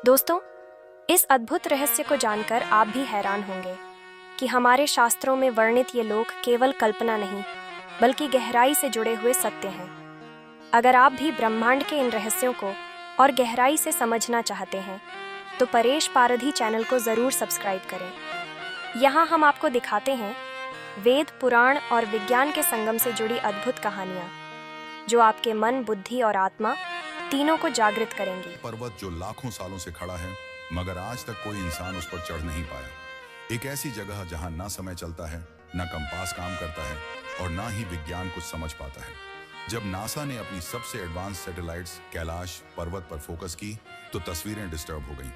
दोस्तों, इस अद्भुत रहस्य को जानकर आप भी हैरान होंगे कि हमारे शास्त्रों में वर्णित ये लोक केवल कल्पना नहीं, बल्कि गहराई से जुड़े हुए सत्य हैं। अगर आप भी ब्रह्मांड के इन रहस्यों को और गहराई से समझना चाहते हैं, तो परेश पारधी चैनल को ज़रूर सब्सक्राइब करें। यहाँ हम आपको दिखाते हैं वेद, पुराण और विज्ञान के संगम से जुड़ी अद्भुत कहानियाँ, जो आपके मन, बुद्धि और आत्मा तीनों को जागृत करेंगी। पर्वत जो लाखों सालों से खड़ा है, मगर आज तक कोई इंसान उस पर चढ़ नहीं पाया। एक ऐसी जगह जहां ना समय चलता है, ना कंपास काम करता है और ना ही विज्ञान कुछ समझ पाता है। जब नासा ने अपनी सबसे एडवांस सैटेलाइट्स कैलाश पर्वत पर फोकस की, तो तस्वीरें डिस्टर्ब हो गईं।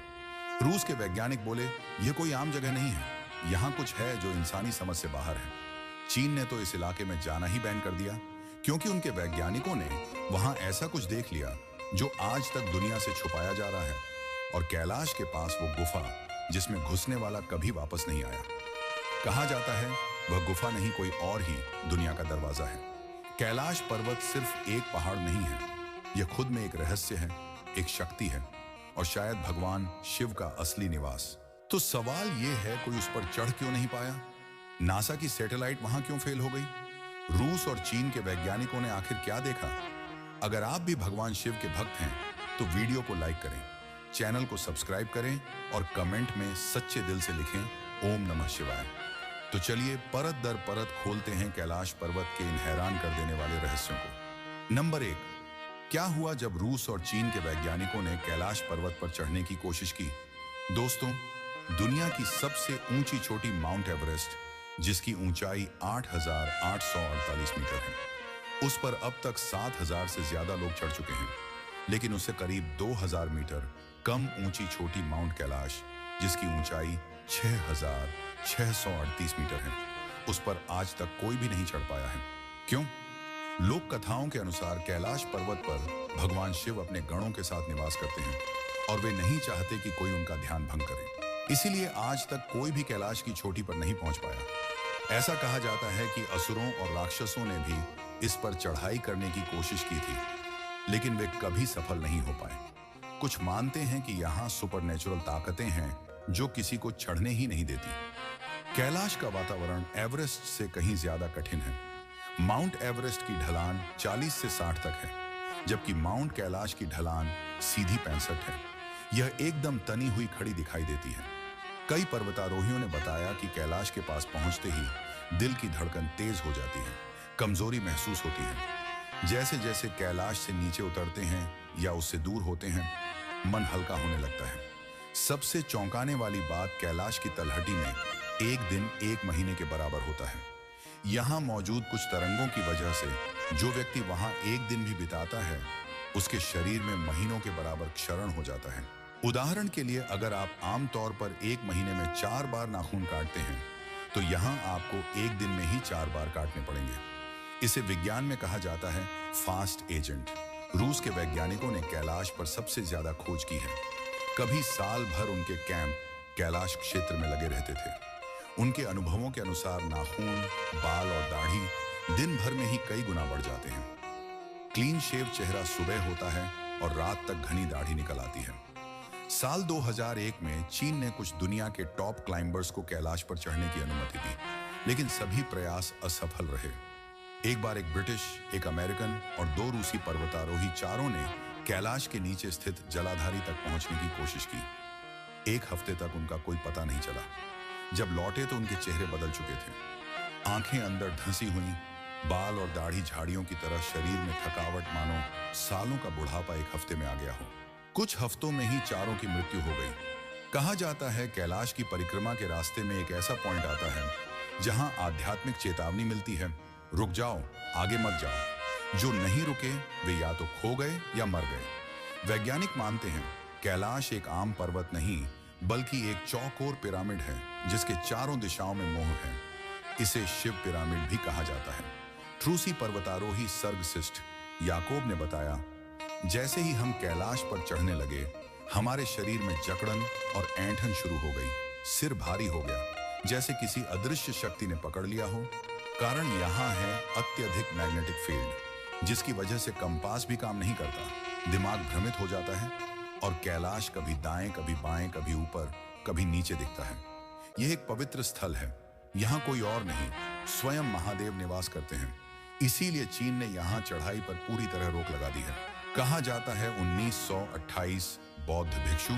रूस के वैज्ञानिक बोले, यह कोई आम जगह नहीं है, यहाँ कुछ है जो इंसानी समझ से बाहर है। चीन ने तो इस इलाके में जाना ही बैन कर दिया, क्योंकि उनके वैज्ञानिकों ने वहां ऐसा कुछ देख लिया जो आज तक दुनिया से छुपाया जा रहा है। और कैलाश के पास वो गुफा जिसमें घुसने वाला कभी वापस नहीं आया। कहा जाता है वह गुफा नहीं, कोई और ही दुनिया का दरवाजा है। कैलाश पर्वत सिर्फ एक पहाड़ नहीं है, यह खुद में एक रहस्य है, एक शक्ति है और शायद भगवान शिव का असली निवास। तो सवाल यह है, कोई उस पर चढ़ क्यों नहीं पाया? नासा की सैटेलाइट वहां क्यों फेल हो गई? रूस और चीन के वैज्ञानिकों ने आखिर क्या देखा? अगर आप भी भगवान शिव के भक्त हैं, तो वीडियो को लाइक करें, चैनल को सब्सक्राइब करें और कमेंट में सच्चे दिल से लिखें ओम नमः शिवाय। तो चलिए परत दर परत खोलते हैं कैलाश पर्वत के इन हैरान कर देने वाले रहस्यों को। नंबर 1, क्या हुआ जब रूस और चीन के वैज्ञानिकों ने कैलाश पर्वत पर चढ़ने की कोशिश की? दोस्तों, दुनिया की सबसे ऊंची चोटी माउंट एवरेस्ट, जिसकी ऊंचाई 8,848 मीटर है, उस पर अब तक 7,000 से ज्यादा लोग चढ़ चुके हैं। लेकिन उससे करीब 2,000 मीटर कम ऊंची छोटी माउंट कैलाश, जिसकी ऊंचाई 6,638 मीटर है, उस पर आज तक कोई भी नहीं चढ़ पाया है। क्यों? लोक कथाओं के अनुसार कैलाश पर्वत पर भगवान शिव अपने गणों के साथ निवास करते हैं और वे नहीं चाहते कि कोई उनका ध्यान भंग करे। इसीलिए आज तक कोई भी कैलाश की चोटी पर नहीं पहुंच पाया। ऐसा कहा जाता है कि असुरों और राक्षसों ने भी इस पर चढ़ाई करने की कोशिश की थी, लेकिन वे कभी सफल नहीं हो पाए। कुछ मानते हैं कि यहाँ सुपरनेचुरल ताकतें हैं जो किसी को चढ़ने ही नहीं देती। कैलाश का वातावरण एवरेस्ट से कहीं ज्यादा कठिन है। माउंट एवरेस्ट की ढलान 40 से 60 तक है, जबकि माउंट कैलाश की ढलान सीधी 65 है। यह एकदम तनी हुई खड़ी दिखाई देती है। कई पर्वतारोहियों ने बताया कि कैलाश के पास पहुंचते ही दिल की धड़कन तेज हो जाती है, कमजोरी महसूस होती है। जैसे जैसे कैलाश से नीचे उतरते हैं या उससे दूर होते हैं, मन हल्का होने लगता है। सबसे चौंकाने वाली बात, कैलाश की तलहटी में एक दिन 1 महीने के बराबर होता है। यहाँ मौजूद कुछ तरंगों की वजह से जो व्यक्ति वहां एक दिन भी बिताता है, उसके शरीर में महीनों के बराबर क्षरण हो जाता है। उदाहरण के लिए, अगर आप आमतौर पर 1 महीने में 4 बार नाखून काटते हैं, तो यहाँ आपको एक दिन में ही 4 बार काटने पड़ेंगे। इसे विज्ञान में कहा जाता है फास्ट एजेंट। रूस के वैज्ञानिकों ने कैलाश पर सबसे ज्यादा खोज की है। कभी साल भर उनके कैंप कैलाश क्षेत्र में लगे रहते थे। उनके अनुभवों के अनुसार नाखून, बाल और दाढ़ी दिन भर में ही कई गुना बढ़ जाते हैं। क्लीन शेव चेहरा सुबह होता है और रात तक घनी दाढ़ी निकल आती है। साल 2001 में चीन ने कुछ दुनिया के टॉप क्लाइंबर्स को कैलाश पर चढ़ने की अनुमति दी, लेकिन सभी प्रयास असफल रहे। एक बार एक ब्रिटिश, एक अमेरिकन और 2 रूसी पर्वतारोही, चारों ने कैलाश के नीचे स्थित जलाधारी तक पहुंचने की कोशिश की। 1 हफ्ते तक उनका कोई पता नहीं चला। जब लौटे तो उनके चेहरे बदल चुके थे। आंखें अंदर धंसी हुई, बाल और दाढ़ी झाड़ियों की तरह, शरीर में थकावट मानो सालों का बुढ़ापा 1 हफ्ते में आ गया हो। कुछ हफ्तों में ही चारों की मृत्यु हो गई। कहा जाता है कैलाश की परिक्रमा के रास्ते में एक ऐसा पॉइंट आता है जहां आध्यात्मिक चेतावनी मिलती है, रुक जाओ, आगे मत जाओ। जो नहीं रुके वे या तो खो गए या मर गए। वैज्ञानिक मानते हैं कैलाश एक आम पर्वत नहीं, बल्कि एक चौकोर पिरामिड है जिसके चारों दिशाओं में मोहर है। इसे शिव पिरामिड भी कहा जाता है। रूसी पर्वतारोही सर्गसिस्ट याकूब ने बताया, जैसे ही हम कैलाश पर चढ़ने लगे, हमारे शरीर में जकड़न और ऐंठन शुरू हो गई। सिर भारी हो गया, जैसे किसी अदृश्य शक्ति ने पकड़ लिया हो। कारण यहाँ है अत्यधिक मैग्नेटिक फील्ड, जिसकी वजह से कंपास भी काम नहीं करता। दिमाग भ्रमित हो जाता है। और कैलाश कभी दाएं, कभी बाएं, कभी ऊपर, कभी नीचे दिखता है। यह एक पवित्र स्थल है। यहाँ कोई और नहीं, स्वयं महादेव निवास करते हैं। इसीलिए चीन ने यहाँ चढ़ाई पर पूरी तरह रोक लगा दी है। कहा जाता है 1928 बौद्ध भिक्षु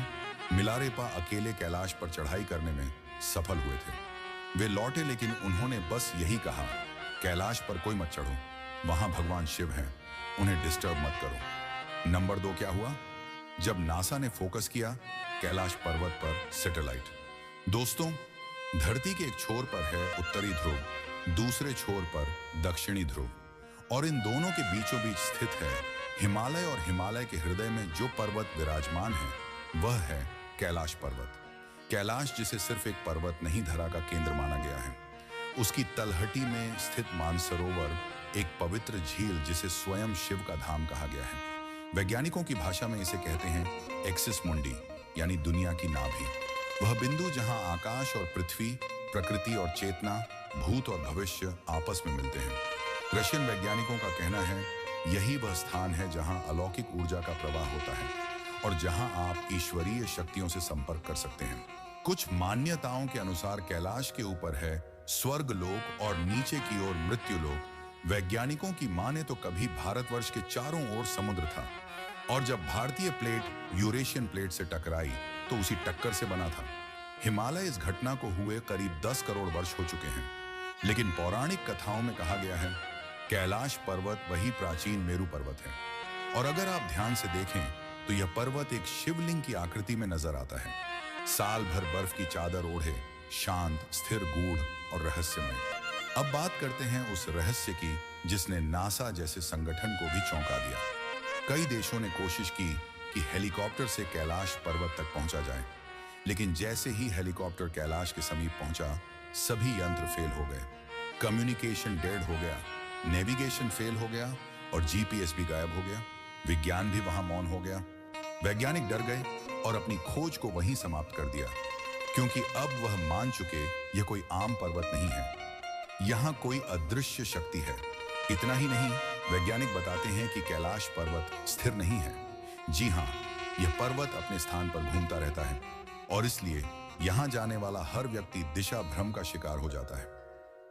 मिलारेपा अकेले कैलाश पर चढ़ाई करने में सफल हुए थे। वे लौटे, लेकिन उन्होंने बस यही कहा, कैलाश पर कोई मत चढ़ो, वहां भगवान शिव हैं, उन्हें डिस्टर्ब मत करो। नंबर 2 क्या हुआ? जब नासा ने फोकस किया कैलाश पर्वत पर सैटेलाइट। दोस्तों, धरती के एक छोर पर है उत्तरी ध्रुव, दूसरे छोर पर दक्षिणी ध्रुव, और इन दोनों के बीचों बीच स्थित है हिमालय। और हिमालय के हृदय में जो पर्वत विराजमान है वह है कैलाश पर्वत। कैलाश, जिसे सिर्फ एक पर्वत नहीं, धरा का केंद्र माना गया है। उसकी तलहटी में स्थित मानसरोवर एक पवित्र झील जिसे स्वयं शिव का धाम कहा गया है। वैज्ञानिकों की भाषा में इसे कहते हैं एक्सिस मुंडी, यानी दुनिया की नाभि। वह बिंदु जहां आकाश और पृथ्वी, प्रकृति और चेतना, भूत और भविष्य आपस में मिलते हैं। रशियन वैज्ञानिकों का कहना है यही वह स्थान है जहां अलौकिक ऊर्जा का प्रवाह होता है और जहां आप ईश्वरीय शक्तियों से संपर्क कर सकते हैं। कुछ मान्यताओं के अनुसार कैलाश के ऊपर है स्वर्ग लोक और नीचे की ओर मृत्यु लोक। वैज्ञानिकों की माने तो कभी भारतवर्ष के चारों ओर समुद्र था, और जब भारतीय प्लेट यूरेशियन प्लेट से टकराई तो उसी टक्कर से बना था। हिमालय इस घटना को हुए करीब 10 करोड़ वर्ष हो चुके हैं, लेकिन पौराणिक कथाओं में कहा गया है कैलाश पर्वत वही प्राचीन मेरू पर्वत है। और अगर आप ध्यान से देखें तो यह पर्वत एक शिवलिंग की आकृति में नजर आता है, साल भर बर्फ की चादर ओढ़े, शांत, स्थिर, गूढ़ और रहस्यमय। अब बात करते हैं उस रहस्य की जिसने नासा जैसे संगठन को भी चौंका दिया। कई देशों ने कोशिश की कि हेलीकॉप्टर से कैलाश पर्वत तक पहुंचा जाए, लेकिन जैसे ही हेलीकॉप्टर कैलाश के समीप पहुंचा सभी यंत्र फेल हो गए। कम्युनिकेशन डेड हो गया, नेविगेशन फेल हो गया और जीपीएस भी गायब हो गया। विज्ञान भी वहां मौन हो गया। वैज्ञानिक डर गए और अपनी खोज को वहीं समाप्त कर दिया, क्योंकि अब वह मान चुके यह कोई आम पर्वत नहीं है, यहां कोई अदृश्य शक्ति है। इतना ही नहीं, वैज्ञानिक बताते हैं कि कैलाश पर्वत स्थिर नहीं है। जी हां, यह पर्वत अपने स्थान पर घूमता रहता है और इसलिए यहां जाने वाला हर व्यक्ति दिशा भ्रम का शिकार हो जाता है।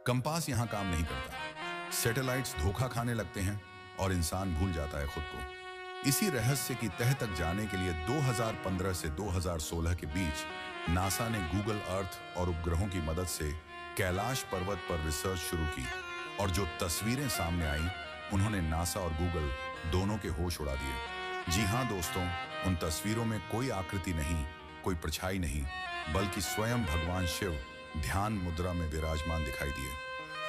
कंपास यहां काम नहीं करता, सैटेलाइट्स धोखा खाने लगते हैं और इंसान भूल जाता है खुद को। इसी रहस्य की तह तक जाने के लिए 2015 से 2016 के बीच नासा ने गूगल अर्थ और उपग्रहों की मदद से कैलाश पर्वत पर रिसर्च शुरू की, और जो तस्वीरें सामने आई उन्होंने नासा और गूगल दोनों के होश उड़ा दिए। जी हां दोस्तों, उन तस्वीरों में कोई आकृति नहीं, कोई परछाई नहीं, बल्कि स्वयं भगवान शिव ध्यान मुद्रा में विराजमान दिखाई दिए।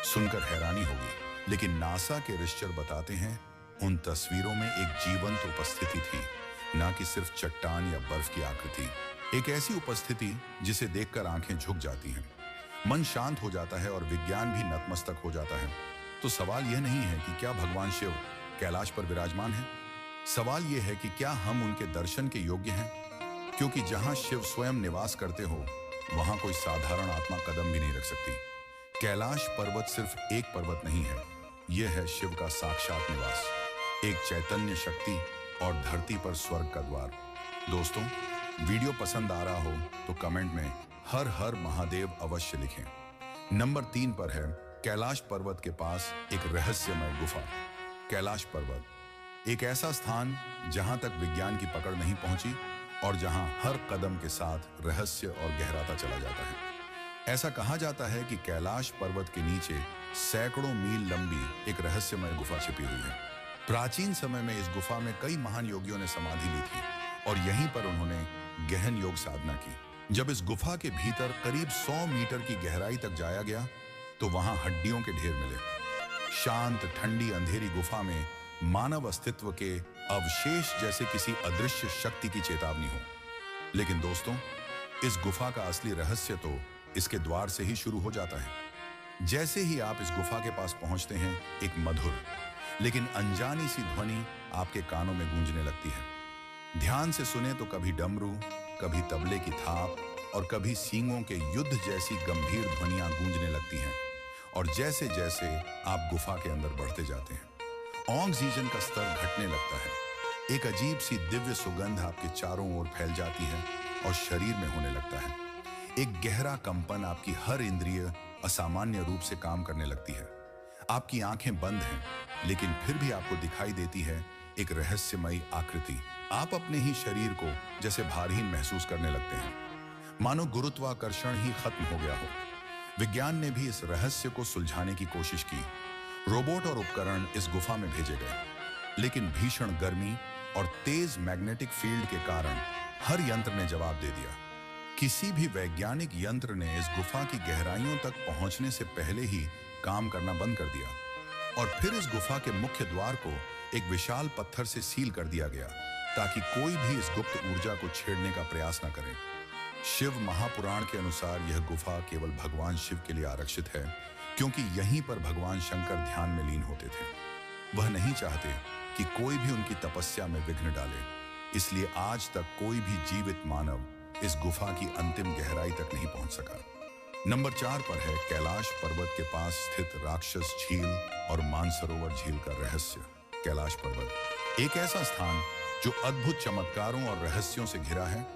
सुनकर हैरानी होगी, लेकिन नासा के रिसर्चर बताते हैं उन तस्वीरों में एक जीवंत उपस्थिति थी, न कि सिर्फ चट्टान या बर्फ की आकृति। एक ऐसी उपस्थिति जिसे देखकर आंखें झुक जाती हैं, मन शांत हो जाता है और विज्ञान भी नतमस्तक हो जाता है। तो सवाल यह नहीं है कि क्या भगवान शिव कैलाश पर विराजमान है, सवाल यह है कि क्या हम उनके दर्शन के योग्य हैं, क्योंकि जहां शिव स्वयं निवास करते हो वहां कोई साधारण आत्मा कदम भी नहीं रख सकती। कैलाश पर्वत सिर्फ एक पर्वत नहीं है, यह है शिव का साक्षात निवास, एक चैतन्य शक्ति और धरती पर स्वर्ग का द्वार। दोस्तों, वीडियो पसंद आ रहा हो तो कमेंट में हर हर महादेव अवश्य लिखें। नंबर 3 पर है कैलाश पर्वत के पास एक रहस्यमय गुफा। कैलाश पर्वत एक ऐसा स्थान जहां तक विज्ञान की पकड़ नहीं पहुंची और जहां हर कदम के साथ रहस्य और गहराता चला जाता है। ऐसा कहा जाता है कि कैलाश पर्वत के नीचे सैकड़ों मील लंबी एक रहस्यमय गुफा छिपी हुई है। प्राचीन समय में इस गुफा में कई महान योगियों ने समाधि ली थी और यहीं पर उन्होंने गहन योग साधना की। जब इस गुफा के भीतर करीब 100 मीटर की गहराई तक जाया गया तो वहां हड्डियों के ढेर मिले। शांत, ठंडी, अंधेरी गुफा में मानव अस्तित्व के अवशेष जैसे किसी अदृश्य शक्ति की चेतावनी हो। लेकिन दोस्तों, इस गुफा का असली रहस्य तो इसके द्वार से ही शुरू हो जाता है। जैसे ही आप इस गुफा के पास पहुंचते हैं, एक मधुर लेकिन अनजानी सी ध्वनि आपके कानों में गूंजने लगती है। ध्यान से सुने तो कभी डमरू, कभी तबले की थाप और कभी सींगों के युद्ध जैसी गंभीर ध्वनियां गूंजने लगती हैं। और जैसे जैसे आप गुफा के अंदर बढ़ते जाते हैं, ऑक्सीजन का स्तर घटने लगता है। एक अजीब सी दिव्य सुगंध आपके चारों ओर फैल जाती है और शरीर में होने लगता है। एक गहरा कंपन, आपकी हर इंद्रिय असामान्य रूप से काम करने लगती है। आपकी आंखें बंद हैं, लेकिन फिर भी आपको दिखाई देती है एक रहस्यमयी आकृति। आप अपने ही शरीर को जैसे भारहीन महसूस करने लगते हैं, मानो गुरुत्वाकर्षण ही खत्म हो गया हो। विज्ञान ने भी इस रहस्य को सुलझाने की कोशिश की। रोबोट और उपकरण इस गुफा में भेजे गए, लेकिन भीषण गर्मी और तेज मैग्नेटिक फील्ड के कारण हर यंत्र ने जवाब दे दिया। किसी भी वैज्ञानिक यंत्र ने इस गुफा की गहराइयों तक पहुंचने से पहले ही काम करना बंद कर दिया। और फिर इस गुफा के मुख्य द्वार को एक विशाल पत्थर से सील कर दिया गया, ताकि कोई भी इस गुप्त ऊर्जा को छेड़ने का प्रयास न करे। शिव महापुराण के अनुसार यह गुफा केवल भगवान शिव के लिए आरक्षित है, क्योंकि यहीं पर भगवान शंकर ध्यान में लीन होते थे। वह नहीं चाहते कि कोई भी उनकी तपस्या में विघ्न डाले, इसलिए आज तक कोई भी जीवित मानव इस गुफा की अंतिम गहराई तक नहीं पहुंच सका। नंबर 4 पर है कैलाश पर्वत के पास स्थित राक्षस झील और मानसरोवर झील का रहस्य। कैलाश पर्वत एक ऐसा स्थान जो अद्भुत चमत्कारों और रहस्यों से घिरा है,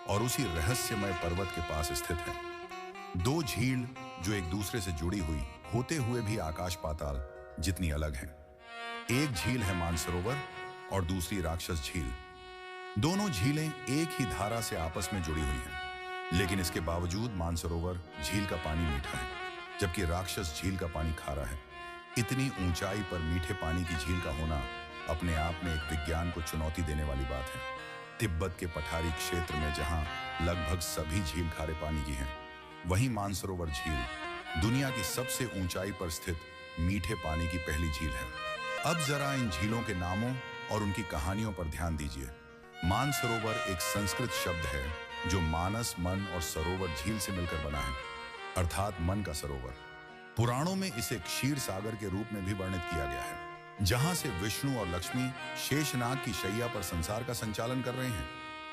और उसी रहस्यमय पर्वत के पास स्थित है दो झील जो एक दूसरे से जुड़ी हुई होते हुए भी आकाश पाताल जितनी अलग हैं। एक झील है मानसरोवर और दूसरी राक्षस झील। दोनों झीलें एक ही धारा से आपस में जुड़ी हुई हैं, लेकिन इसके बावजूद मानसरोवर झील का पानी मीठा है, जबकि राक्षस झील का पानी खारा है। इतनी ऊंचाई पर मीठे पानी की झील का होना अपने आप में एक विज्ञान को चुनौती देने वाली बात है। तिब्बत के पठारी क्षेत्र में जहां लगभग सभी झील खारे पानी की हैं, वहीं मानसरोवर झील दुनिया की सबसे ऊंचाई पर स्थित मीठे पानी की पहली झील है। अब जरा इन झीलों के नामों और उनकी कहानियों पर ध्यान दीजिए। मानसरोवर एक संस्कृत शब्द है जो मानस मन और सरोवर झील से मिलकर बना है, अर्थात मन का सरोवर। पुराणों में इसे क्षीर सागर के रूप में भी वर्णित किया गया है, जहां से विष्णु और लक्ष्मी शेषनाग की शैया पर संसार का संचालन कर रहे हैं।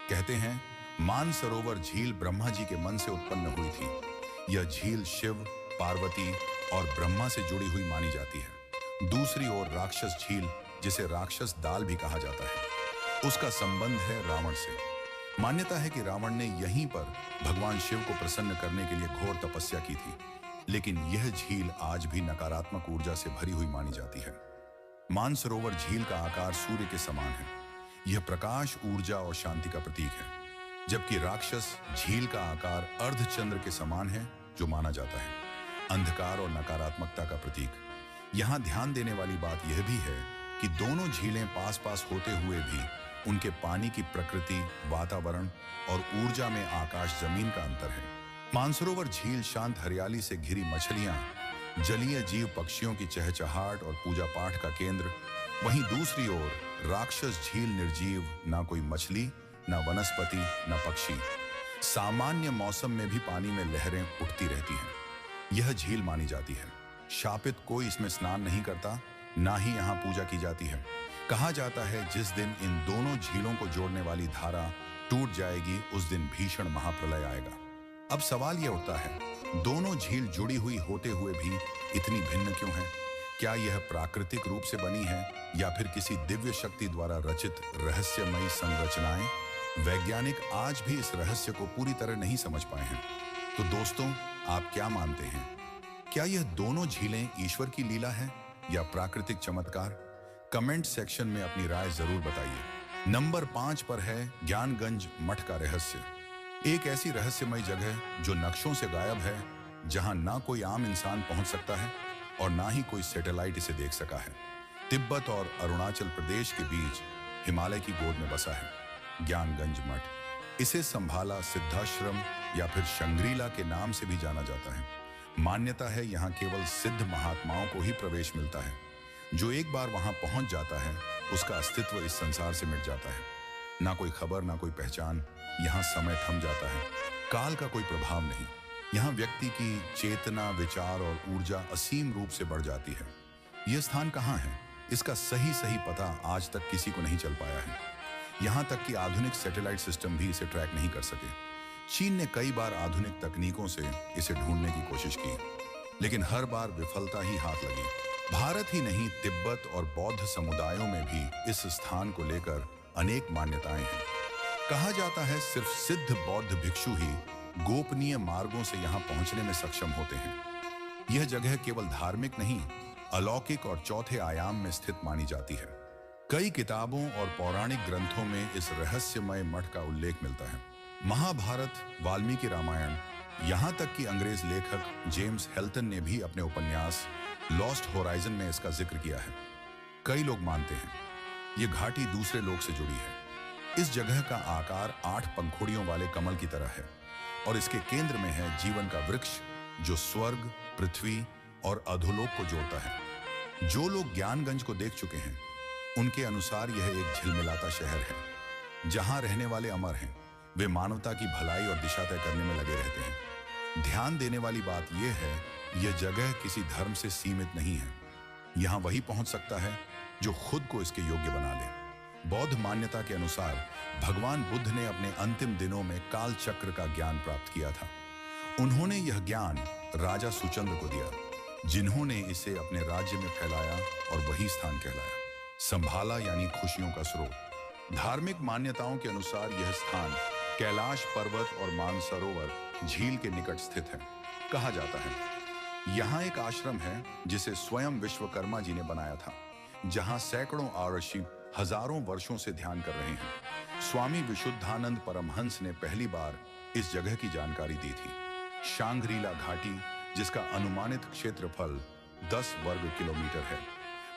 कहते हैं मानसरोवर झील ब्रह्मा जी के मन से उत्पन्न हुई थी। यह झील शिव, पार्वती और ब्रह्मा से जुड़ी हुई मानी जाती है। दूसरी ओर राक्षस झील, जिसे राक्षस दाल भी कहा जाता है, उसका संबंध है रावण से। मान्यता है कि रावण ने यहीं पर भगवान शिव को प्रसन्न करने के लिए घोर तपस्या की थी, लेकिन यह झील आज भी नकारात्मक ऊर्जा से भरी हुई मानी जाती है। मानसरोवर झील का आकार सूर्य के समान है। यह प्रकाश, ऊर्जा और शांति का प्रतीक है, जबकि राक्षस झील का आकार अर्धचंद्र के समान है, जो माना जाता है अंधकार और नकारात्मकता का प्रतीक। यहाँ ध्यान देने वाली बात यह भी है कि दोनों झीलें पास पास होते हुए भी उनके पानी की प्रकृति, वातावरण और ऊर्जा में आकाश जमीन का अंतर है। मानसरोवर झील शांत हरियाली से घिरी मछलियां, जलीय जीव पक्षियों की चहचहाट और पूजा पाठ का केंद्र। वहीं दूसरी ओर राक्षस झील निर्जीव, ना कोई मछली, ना वनस्पति, ना पक्षी। सामान्य मौसम में भी पानी में लहरें उठती रहती हैं। यह झील मानी जाती है शापित। कोई इसमें स्नान नहीं करता, ना ही यहाँ पूजा की जाती है। कहा जाता है जिस दिन इन दोनों झीलों को जोड़ने वाली धारा टूट जाएगी, उस दिन भीषण महाप्रलय आएगा। अब सवाल यह उठता है, दोनों झील जुड़ी हुई होते हुए भी इतनी भिन्न क्यों हैं? क्या यह प्राकृतिक रूप से बनी है या फिर किसी दिव्य शक्ति द्वारा रचित रहस्यमयी संरचनाएं? वैज्ञानिक आज भी इस रहस्य को पूरी तरह नहीं समझ पाए हैं। तो दोस्तों, आप क्या मानते हैं? क्या यह दोनों झीलें ईश्वर की लीला है या प्राकृतिक चमत्कार? कमेंट सेक्शन में अपनी राय जरूर बताइए। नंबर 5 पर है ज्ञानगंज मठ का रहस्य। एक ऐसी रहस्यमय जगह जो नक्शों से गायब है, जहां ना कोई आम इंसान पहुंच सकता है और ना ही कोई सैटेलाइट इसे देख सका है। तिब्बत और अरुणाचल प्रदेश के बीच हिमालय की गोद में बसा है ज्ञानगंज मठ। इसे संभाला सिद्धाश्रम या फिर शंग्रीला के नाम से भी जाना जाता है। मान्यता है यहाँ केवल सिद्ध महात्माओं को ही प्रवेश मिलता है। जो एक बार वहां पहुंच जाता है, उसका अस्तित्व इस संसार से मिट जाता है। ना कोई खबर, ना कोई पहचान। यहाँ समय थम जाता है, काल का कोई प्रभाव नहीं। यहाँ व्यक्ति की चेतना, विचार और ऊर्जा असीम रूप से बढ़ जाती है। यह स्थान कहाँ है, इसका सही पता आज तक किसी को नहीं चल पाया है। यहाँ तक कि आधुनिक सैटेलाइट सिस्टम भी इसे ट्रैक नहीं कर सके। चीन ने कई बार आधुनिक तकनीकों से इसे ढूंढने की कोशिश की, लेकिन हर बार विफलता ही हाथ लगी। भारत ही नहीं, तिब्बत और बौद्ध समुदायों में भी इस स्थान को लेकर अनेक मान्यताएं हैं। कहा जाता है सिर्फ सिद्ध बौद्ध भिक्षु ही गोपनीय मार्गों से यहाँ पहुंचने में सक्षम होते हैं। यह जगह केवल धार्मिक नहीं, अलौकिक और चौथे आयाम में स्थित मानी जाती है। कई किताबों और पौराणिक ग्रंथों में इस रहस्यमय मठ का उल्लेख मिलता है। महाभारत, वाल्मीकि रामायण, यहाँ तक कि अंग्रेज लेखक जेम्स हेल्टन ने भी अपने उपन्यास लॉस्ट होराइजन में इसका जिक्र किया है। कई लोग मानते हैं ये घाटी दूसरे लोक से जुड़ी है। इस जगह का आकार 8 पंखुड़ियों वाले कमल की तरह है और इसके केंद्र में है जीवन का वृक्ष जो स्वर्ग, पृथ्वी और अधोलोक को जोड़ता है। जो लोग ज्ञानगंज को देख चुके हैं उनके अनुसार यह एक झिलमिलाता शहर है जहां रहने वाले अमर हैं। वे मानवता की भलाई और दिशा तय करने में लगे रहते हैं। ध्यान देने वाली बात यह है, यह जगह किसी धर्म से सीमित नहीं है। यहां वही पहुंच सकता है जो खुद को इसके योग्य बना ले। बौद्ध मान्यता के अनुसार भगवान बुद्ध ने अपने अंतिम दिनों में काल चक्र का ज्ञान प्राप्त किया था। उन्होंने यह ज्ञान राजा सुचंद्र को दिया, जिन्होंने इसे अपने राज्य में फैलाया और वही स्थान कहलाया। संभाला यानी खुशियों का स्रोत। धार्मिक मान्यताओं के अनुसार यह स्थान कैलाश पर्वत और मानसरोवर झील के निकट स्थित है। कहा जाता है यहाँ एक आश्रम है जिसे स्वयं विश्वकर्मा जी ने बनाया था, जहां सैकड़ों आर्षि हजारों वर्षों से ध्यान कर रहे हैं। स्वामी विशुद्धानंद परमहंस ने पहली बार इस जगह की जानकारी दी थी। शांग्रीला घाटी, जिसका अनुमानित क्षेत्रफल 10 वर्ग किलोमीटर है,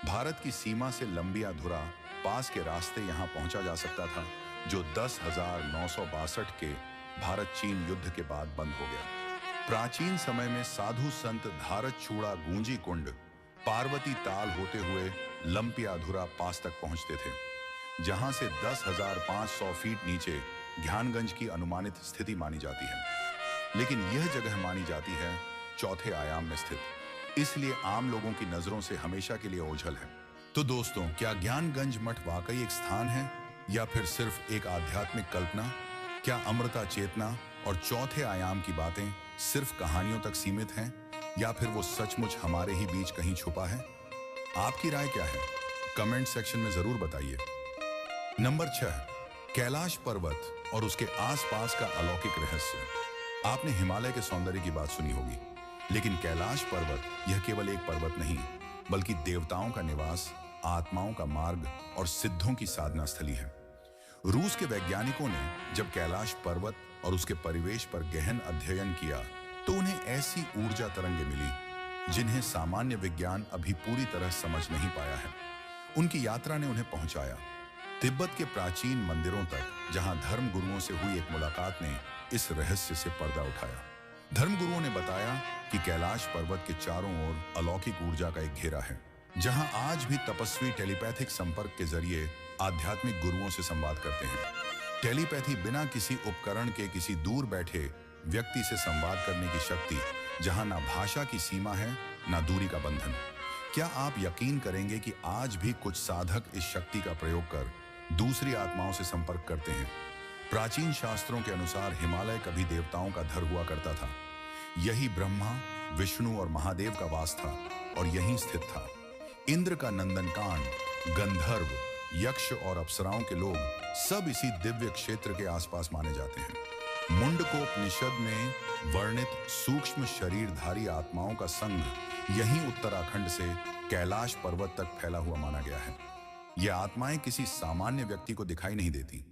भारत की सीमा से लंबियाधुरा पास के रास्ते यहां पहुंचा जा सकता था, जो 10,962 के भारत चीन युद्ध के बाद बंद हो गया। प्राचीन समय में साधु संत धारचूड़ा गूंजी कुंड पार्वती ताल होते हुए लंपियाधुरा पास तक पहुंचते थे, जहां से 10,500 फीट नीचे ज्ञानगंज की अनुमानित स्थिति मानी जाती है। लेकिन यह जगह मानी जाती है चौथे आयाम में स्थित, इसलिए आम लोगों की नजरों से हमेशा के लिए ओझल है। तो दोस्तों, क्या ज्ञानगंज मठ वाकई एक स्थान है या फिर सिर्फ एक आध्यात्मिक कल्पना? क्या अमृता चेतना और चौथे आयाम की बातें सिर्फ कहानियों तक सीमित हैं या फिर वो सचमुच हमारे ही बीच कहीं छुपा है? आपकी राय क्या है? कमेंट सेक्शन में जरूर बताइए। नंबर 6, कैलाश पर्वत और उसके आसपास का अलौकिक रहस्य। आपने हिमालय के सौंदर्य की बात सुनी होगी, लेकिन कैलाश पर्वत यह केवल एक पर्वत नहीं, बल्कि देवताओं का निवास, आत्माओं का मार्ग और सिद्धों की साधना स्थली है। रूस के वैज्ञानिकों ने जब कैलाश पर्वत और उसके परिवेश पर गहन अध्ययन किया तो उन्हें ऐसी ऊर्जा तरंगें मिली जिन्हें सामान्य विज्ञान अभी पूरी तरह समझ नहीं पाया है। उनकी यात्रा ने उन्हें पहुंचाया तिब्बत के प्राचीन मंदिरों तक, जहां धर्म गुरुओं से हुई एक मुलाकात ने इस रहस्य से पर्दा उठाया। धर्म गुरुओं ने बताया कि कैलाश पर्वत के चारों ओर अलौकिक ऊर्जा का एक घेरा है, जहां आज भी तपस्वी टेलीपैथिक संपर्क के जरिए आध्यात्मिक गुरुओं से संवाद करते हैं। टेलीपैथी बिना किसी उपकरण के किसी दूर बैठे व्यक्ति से संवाद करने की शक्ति, जहां ना भाषा की सीमा है ना दूरी का बंधन। क्या आप यकीन करेंगे कि आज भी कुछ साधक इस शक्ति का प्रयोग कर दूसरी आत्माओं से संपर्क करते हैं? प्राचीन शास्त्रों के अनुसार हिमालय कभी देवताओं का धर हुआ करता था। यही ब्रह्मा, विष्णु और महादेव का वास था और यहीं स्थित था। इंद्र का नंदनकांड, गंधर्व, यक्ष और अप्सराओं के लोग सब इसी दिव्य क्षेत्र के आसपास माने जाते हैं। मुंडकोपनिषद में वर्णित सूक्ष्म शरीरधारी आत्माओं का संघ यहीं उत्तराखंड से कैलाश पर्वत तक फैला हुआ माना गया है। ये आत्माएं किसी सामान्य व्यक्ति को दिखाई नहीं देती,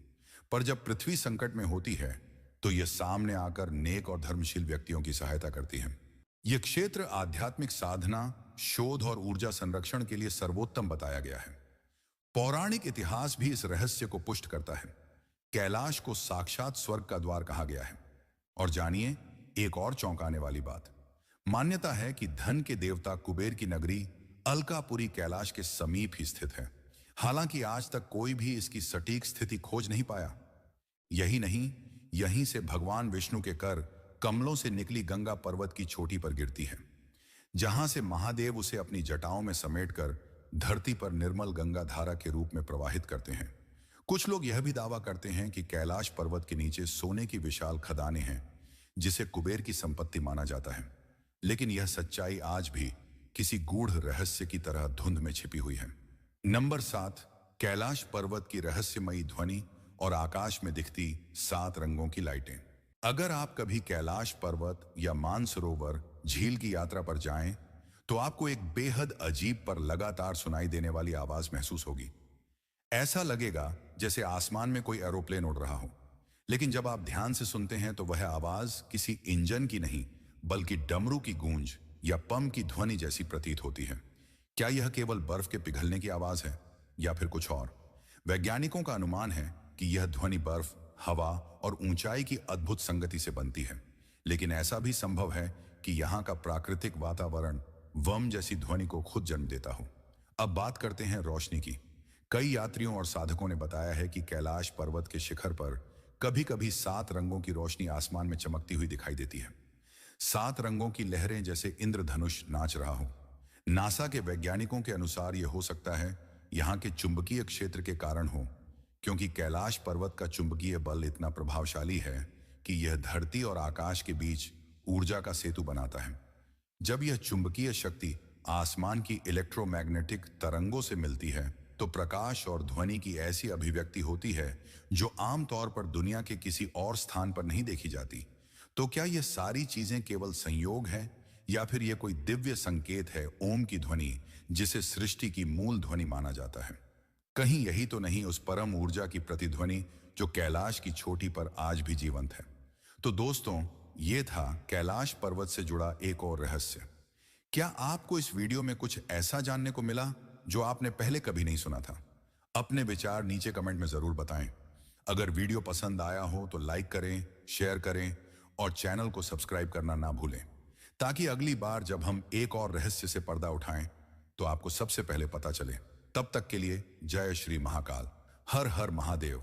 पर जब पृथ्वी संकट में होती है तो ये सामने आकर नेक और धर्मशील व्यक्तियों की सहायता करती हैं। यह क्षेत्र आध्यात्मिक साधना, शोध और ऊर्जा संरक्षण के लिए सर्वोत्तम बताया गया है। पौराणिक इतिहास भी इस रहस्य को पुष्ट करता है। कैलाश को साक्षात स्वर्ग का द्वार कहा गया है। और जानिए एक और चौंकाने वाली बात, मान्यता है कि धन के देवता कुबेर की नगरी अलकापुरी कैलाश के समीप ही स्थित है। हालांकि आज तक कोई भी इसकी सटीक स्थिति खोज नहीं पाया। यही नहीं, यहीं से भगवान विष्णु के कर कमलों से निकली गंगा पर्वत की चोटी पर गिरती है, जहां से महादेव उसे अपनी जटाओं में समेटकर धरती पर निर्मल गंगा धारा के रूप में प्रवाहित करते हैं। कुछ लोग यह भी दावा करते हैं कि कैलाश पर्वत के नीचे सोने की विशाल खदानें हैं, जिसे कुबेर की संपत्ति माना जाता है। लेकिन यह सच्चाई आज भी किसी गूढ़ रहस्य की तरह धुंध में छिपी हुई है। नंबर 7, कैलाश पर्वत की रहस्यमयी ध्वनि और आकाश में दिखती 7 रंगों की लाइटें। अगर आप कभी कैलाश पर्वत या मानसरोवर झील की यात्रा पर जाएं, तो आपको एक बेहद अजीब पर लगातार सुनाई देने वाली आवाज महसूस होगी। ऐसा लगेगा जैसे आसमान में कोई एरोप्लेन उड़ रहा हो। लेकिन जब आप ध्यान से सुनते हैं तो वह आवाज किसी इंजन की नहीं, बल्कि डमरू की गूंज या पंप की ध्वनि जैसी प्रतीत होती है। क्या यह केवल बर्फ के पिघलने की आवाज है या फिर कुछ और? वैज्ञानिकों का अनुमान है कि यह ध्वनि बर्फ, हवा और ऊंचाई की अद्भुत संगति से बनती है। लेकिन ऐसा भी संभव है कि यहाँ का प्राकृतिक वातावरण वम जैसी ध्वनि को खुद जन्म देता हो। अब बात करते हैं रोशनी की। कई यात्रियों और साधकों ने बताया है कि कैलाश पर्वत के शिखर पर कभी कभी 7 रंगों की रोशनी आसमान में चमकती हुई दिखाई देती है। 7 रंगों की लहरें जैसे इंद्रधनुष नाच रहा हो। नासा के वैज्ञानिकों के अनुसार यह हो सकता है यहाँ के चुंबकीय क्षेत्र के कारण हो, क्योंकि कैलाश पर्वत का चुंबकीय बल इतना प्रभावशाली है कि यह धरती और आकाश के बीच ऊर्जा का सेतु बनाता है। जब यह चुंबकीय शक्ति आसमान की इलेक्ट्रोमैग्नेटिक तरंगों से मिलती है तो प्रकाश और ध्वनि की ऐसी अभिव्यक्ति होती है जो आमतौर पर दुनिया के किसी और स्थान पर नहीं देखी जाती। तो क्या यह सारी चीजें केवल संयोग है या फिर यह कोई दिव्य संकेत है ओम की ध्वनि, जिसे सृष्टि की मूल ध्वनि माना जाता है? कहीं यही तो नहीं उस परम ऊर्जा की प्रतिध्वनि जो कैलाश की चोटी पर आज भी जीवंत है? तो दोस्तों, ये था कैलाश पर्वत से जुड़ा एक और रहस्य। क्या आपको इस वीडियो में कुछ ऐसा जानने को मिला जो आपने पहले कभी नहीं सुना था? अपने विचार नीचे कमेंट में जरूर बताएं। अगर वीडियो पसंद आया हो तो लाइक करें, शेयर करें और चैनल को सब्सक्राइब करना ना भूलें, ताकि अगली बार जब हम एक और रहस्य से पर्दा उठाएं तो आपको सबसे पहले पता चले। तब तक के लिए जय श्री महाकाल। हर हर महादेव।